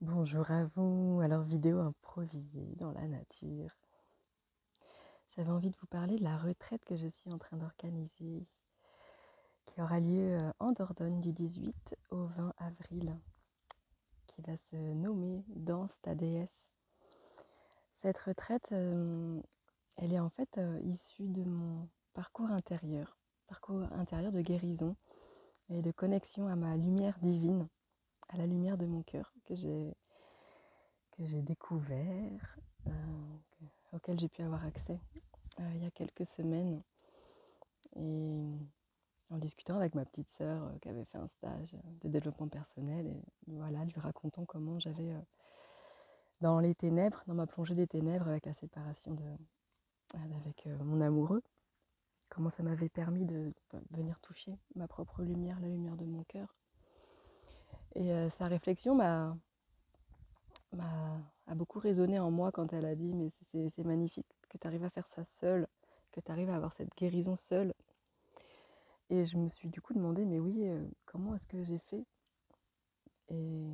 Bonjour à vous, alors vidéo improvisée dans la nature. J'avais envie de vous parler de la retraite que je suis en train d'organiser, qui aura lieu en Dordogne du 18 au 20 avril, qui va se nommer Danse ta déesse. Cette retraite, elle est en fait issue de mon parcours intérieur de guérison et de connexion à ma lumière divine, à la lumière de mon cœur que j'ai découvert, auquel j'ai pu avoir accès il y a quelques semaines. Et en discutant avec ma petite sœur qui avait fait un stage de développement personnel, et voilà, lui racontant comment j'avais, dans les ténèbres, dans ma plongée des ténèbres avec la séparation avec mon amoureux, comment ça m'avait permis de venir toucher ma propre lumière, la lumière de mon cœur. Et sa réflexion a beaucoup résonné en moi quand elle a dit mais c'est magnifique que tu arrives à faire ça seule, que tu arrives à avoir cette guérison seule. Et je me suis du coup demandé mais oui, comment est-ce que j'ai fait et,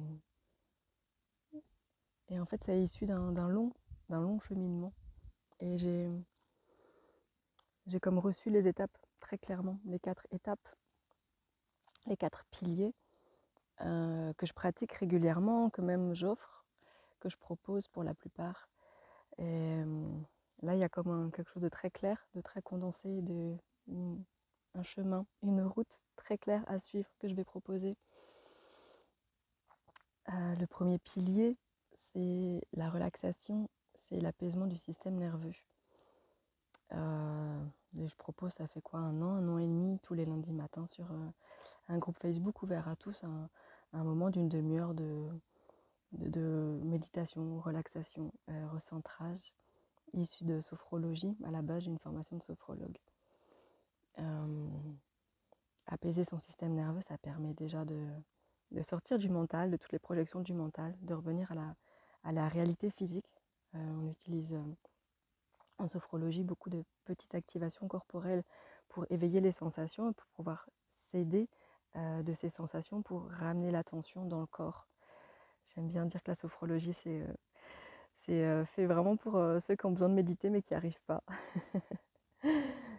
et en fait ça est issu d'un long cheminement. Et j'ai comme reçu les étapes très clairement, les 4 étapes, les 4 piliers que je pratique régulièrement, que même j'offre, que je propose pour la plupart. Et là, il y a comme quelque chose de très clair, de très condensé, un chemin, une route très claire à suivre que je vais proposer. Le premier pilier, c'est la relaxation, c'est l'apaisement du système nerveux. Et je propose, ça fait quoi, un an et demi, tous les lundis matins sur un groupe Facebook ouvert à tous, un moment d'une demi-heure de méditation, relaxation, recentrage, issu de sophrologie. À la base, j'ai une formation de sophrologue. Apaiser son système nerveux, ça permet déjà de sortir du mental, de toutes les projections du mental, de revenir à la réalité physique. On utilise en sophrologie beaucoup de petites activations corporelles pour éveiller les sensations et pour pouvoir s'aider de ces sensations pour ramener l'attention dans le corps. J'aime bien dire que la sophrologie, c'est fait vraiment pour ceux qui ont besoin de méditer mais qui n'y arrivent pas.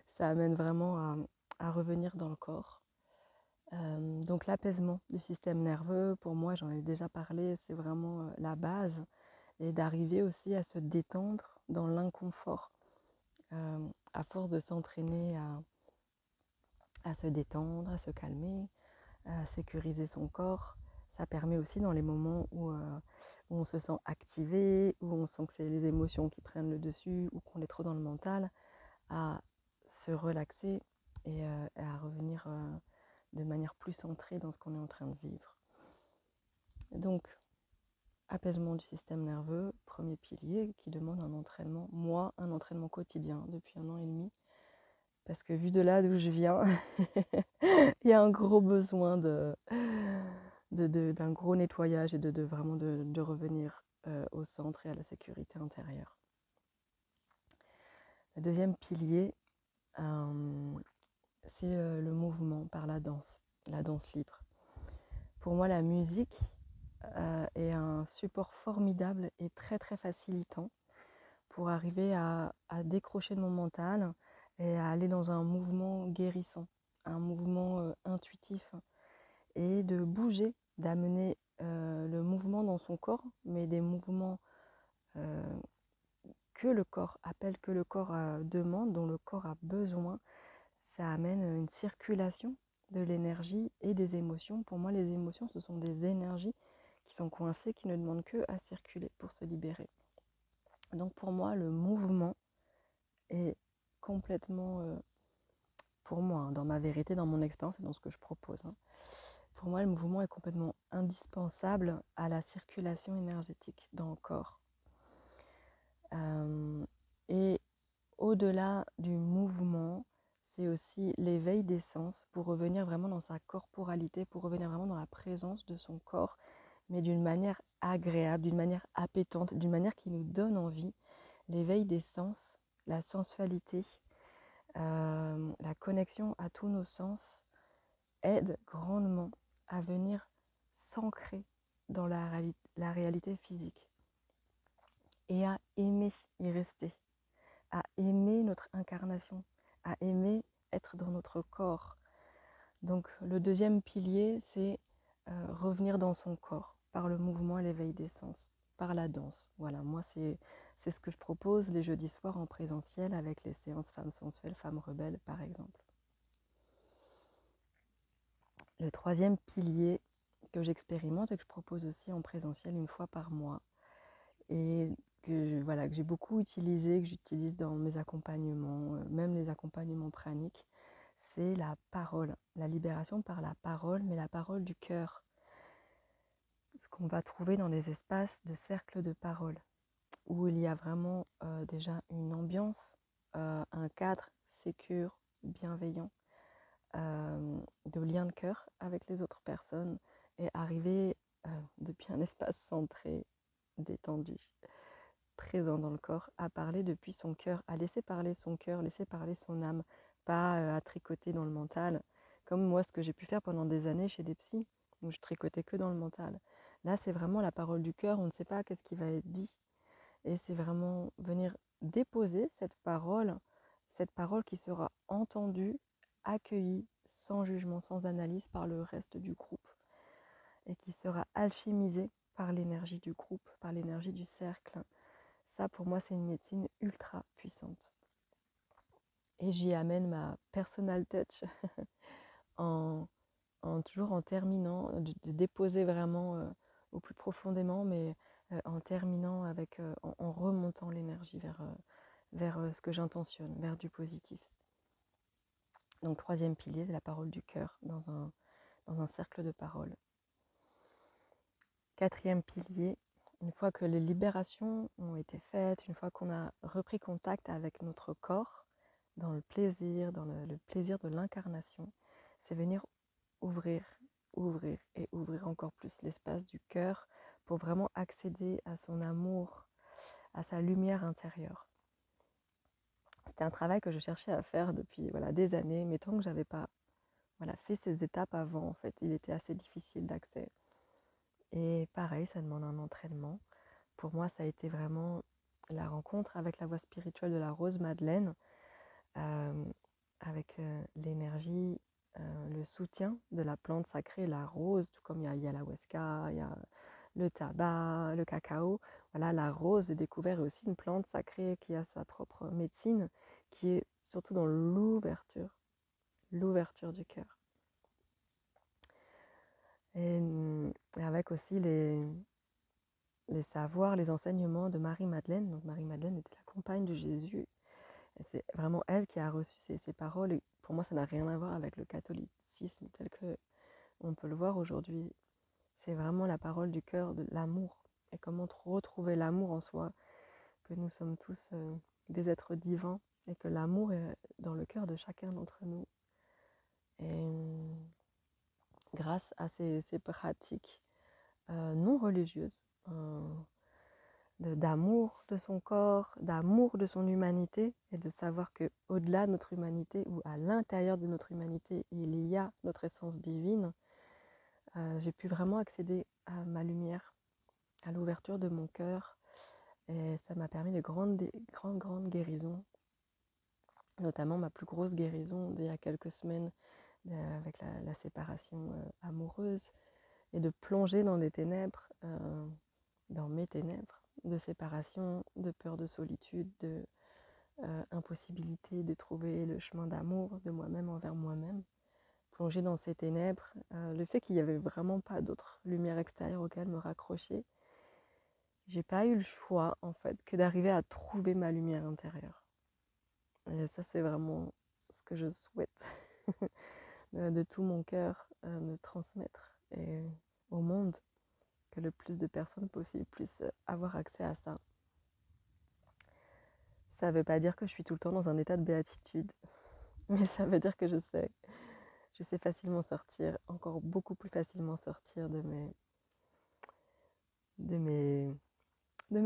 Ça amène vraiment à revenir dans le corps. Donc l'apaisement du système nerveux, pour moi, j'en ai déjà parlé, c'est vraiment la base. Et d'arriver aussi à se détendre dans l'inconfort. À force de s'entraîner à se détendre, à se calmer, à sécuriser son corps, ça permet aussi dans les moments où on se sent activé, où on sent que c'est les émotions qui prennent le dessus, ou qu'on est trop dans le mental, à se relaxer et à revenir de manière plus centrée dans ce qu'on est en train de vivre. Donc, apaisement du système nerveux, premier pilier qui demande un entraînement, moi, un entraînement quotidien depuis 1 an et demi, parce que vu de là d'où je viens, il y a un gros besoin d'un gros nettoyage et vraiment de revenir au centre et à la sécurité intérieure. Le deuxième pilier, c'est le mouvement par la danse libre. Pour moi, la musique est un support formidable et très très facilitant pour arriver à décrocher de mon mental et à aller dans un mouvement guérissant, un mouvement intuitif, et de bouger, d'amener le mouvement dans son corps, mais des mouvements que le corps appelle, que le corps demande, dont le corps a besoin. Ça amène une circulation de l'énergie et des émotions. Pour moi, les émotions, ce sont des énergies qui sont coincées, qui ne demandent que à circuler pour se libérer. Donc pour moi, le mouvement est complètement, pour moi, dans ma vérité, dans mon expérience et dans ce que je propose, pour moi, le mouvement est complètement indispensable à la circulation énergétique dans le corps. Et au-delà du mouvement, c'est aussi l'éveil des sens pour revenir vraiment dans sa corporalité, pour revenir vraiment dans la présence de son corps, mais d'une manière agréable, d'une manière appétante, d'une manière qui nous donne envie. L'éveil des sens, la sensualité, la connexion à tous nos sens aide grandement à venir s'ancrer dans la réalité physique et à aimer y rester, à aimer notre incarnation, à aimer être dans notre corps. Donc le deuxième pilier, c'est revenir dans son corps par le mouvement et l'éveil des sens, par la danse. Voilà, moi c'est ce que je propose les jeudis soirs en présentiel avec les séances femmes sensuelles, femmes rebelles par exemple. Le troisième pilier que j'expérimente et que je propose aussi en présentiel une fois par mois et que j'ai beaucoup utilisé, que j'utilise dans mes accompagnements, même les accompagnements praniques, c'est la parole, la libération par la parole, mais la parole du cœur. Ce qu'on va trouver dans les espaces de cercle de parole, où il y a vraiment déjà une ambiance, un cadre sécure, bienveillant, de lien de cœur avec les autres personnes et arriver depuis un espace centré, détendu, présent dans le corps, à parler depuis son cœur, à laisser parler son cœur, laisser parler son âme, pas à tricoter dans le mental, comme moi ce que j'ai pu faire pendant des années chez des psys, où je tricotais que dans le mental. Là, c'est vraiment la parole du cœur, on ne sait pas qu'est-ce qui va être dit, et c'est vraiment venir déposer cette parole qui sera entendue, accueillie, sans jugement, sans analyse par le reste du groupe, et qui sera alchimisée par l'énergie du groupe, par l'énergie du cercle. Ça, pour moi, c'est une médecine ultra puissante. Et j'y amène ma personal touch toujours en terminant, de déposer vraiment au plus profondément, mais en terminant en remontant l'énergie vers ce que j'intentionne, vers du positif. Donc troisième pilier, c'est la parole du cœur dans un cercle de parole. Quatrième pilier, une fois que les libérations ont été faites, une fois qu'on a repris contact avec notre corps, dans le plaisir de l'incarnation, c'est venir ouvrir et ouvrir encore plus l'espace du cœur pour vraiment accéder à son amour, à sa lumière intérieure. C'était un travail que je cherchais à faire depuis des années, mais tant que j'avais pas fait ces étapes avant, en fait, il était assez difficile d'accès. Et pareil, ça demande un entraînement. Pour moi, ça a été vraiment la rencontre avec la voix spirituelle de la Rose Madeleine, avec l'énergie, le soutien de la plante sacrée, la rose, tout comme il y a l'ayahuasca, il y a le tabac, le cacao. Voilà, la rose, j'ai découvert aussi une plante sacrée qui a sa propre médecine, qui est surtout dans l'ouverture du cœur. Et avec aussi les savoirs, les enseignements de Marie-Madeleine. Donc Marie-Madeleine était la compagne de Jésus. Et c'est vraiment elle qui a reçu ces paroles. Et pour moi, ça n'a rien à voir avec le catholicisme tel qu'on peut le voir aujourd'hui. C'est vraiment la parole du cœur, de l'amour. Et comment retrouver l'amour en soi, que nous sommes tous des êtres divins et que l'amour est dans le cœur de chacun d'entre nous. Et grâce à ces pratiques non religieuses, d'amour de son corps, d'amour de son humanité, et de savoir qu'au-delà de notre humanité ou à l'intérieur de notre humanité, il y a notre essence divine, j'ai pu vraiment accéder à ma lumière, à l'ouverture de mon cœur, et ça m'a permis de grandes guérisons, notamment ma plus grosse guérison d'il y a quelques semaines avec la séparation amoureuse, et de plonger dans des ténèbres, dans mes ténèbres, de séparation, de peur de solitude, de impossibilité de trouver le chemin d'amour de moi-même envers moi-même, plonger dans ces ténèbres, le fait qu'il n'y avait vraiment pas d'autre lumière extérieure auquel me raccrocher, j'ai pas eu le choix en fait que d'arriver à trouver ma lumière intérieure. Et ça, c'est vraiment ce que je souhaite de tout mon cœur de transmettre et au monde, que le plus de personnes possible puissent avoir accès à ça. Ça ne veut pas dire que je suis tout le temps dans un état de béatitude, mais ça veut dire que je sais facilement sortir, encore beaucoup plus facilement sortir de mes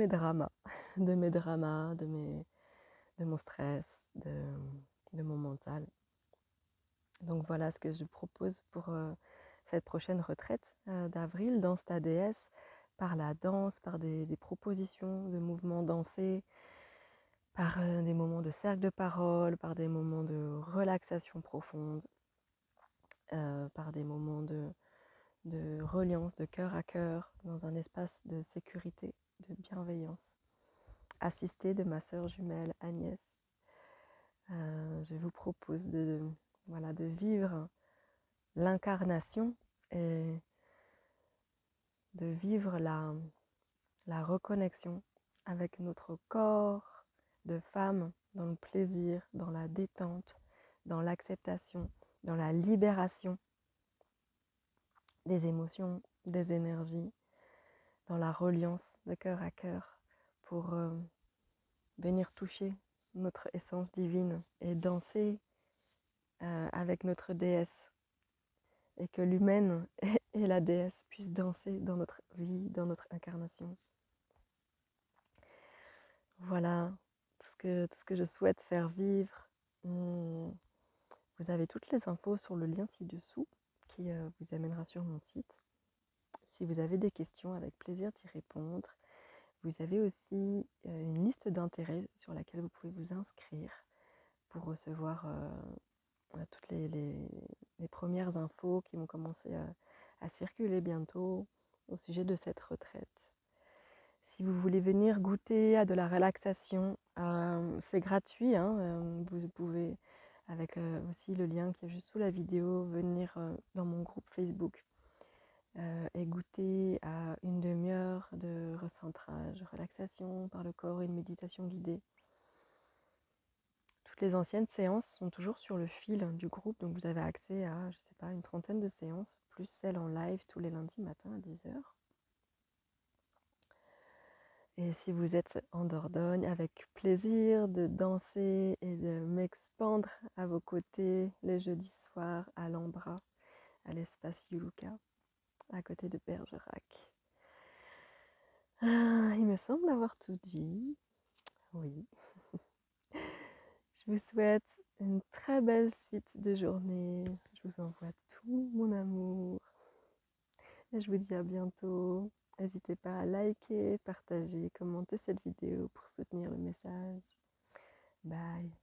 dramas, de mon stress, de mon mental. Donc voilà ce que je propose pour cette prochaine retraite d'avril, Danse ta déesse, par la danse, par des propositions de mouvements dansés, par des moments de cercle de parole, par des moments de relaxation profonde, par des moments de reliance, de cœur à cœur, dans un espace de sécurité, de bienveillance, assistée de ma sœur jumelle Agnès. Je vous propose de vivre l'incarnation et de vivre la reconnexion avec notre corps de femme dans le plaisir, dans la détente, dans l'acceptation, dans la libération des émotions, des énergies, dans la reliance de cœur à cœur pour venir toucher notre essence divine et danser avec notre déesse, et que l'humaine et la déesse puissent danser dans notre vie, dans notre incarnation. Voilà tout ce que je souhaite faire vivre. Vous avez toutes les infos sur le lien ci-dessous qui vous amènera sur mon site. Si vous avez des questions, avec plaisir d'y répondre. Vous avez aussi une liste d'intérêts sur laquelle vous pouvez vous inscrire pour recevoir toutes les premières infos qui vont commencer à circuler bientôt au sujet de cette retraite. Si vous voulez venir goûter à de la relaxation, c'est gratuit. Vous pouvez, avec aussi le lien qui est juste sous la vidéo, venir dans mon groupe Facebook et goûter à une demi-heure de recentrage, relaxation par le corps et une méditation guidée. Toutes les anciennes séances sont toujours sur le fil du groupe, donc vous avez accès à, je sais pas, une trentaine de séances, plus celles en live tous les lundis matin à 10h. Et si vous êtes en Dordogne, avec plaisir de danser et de m'expandre à vos côtés les jeudis soirs à l'Ambra, à l'espace Yuluka, à côté de Bergerac. Il me semble avoir tout dit. Oui. Je vous souhaite une très belle suite de journée. Je vous envoie tout mon amour. Et je vous dis à bientôt. N'hésitez pas à liker, partager, commenter cette vidéo pour soutenir le message. Bye.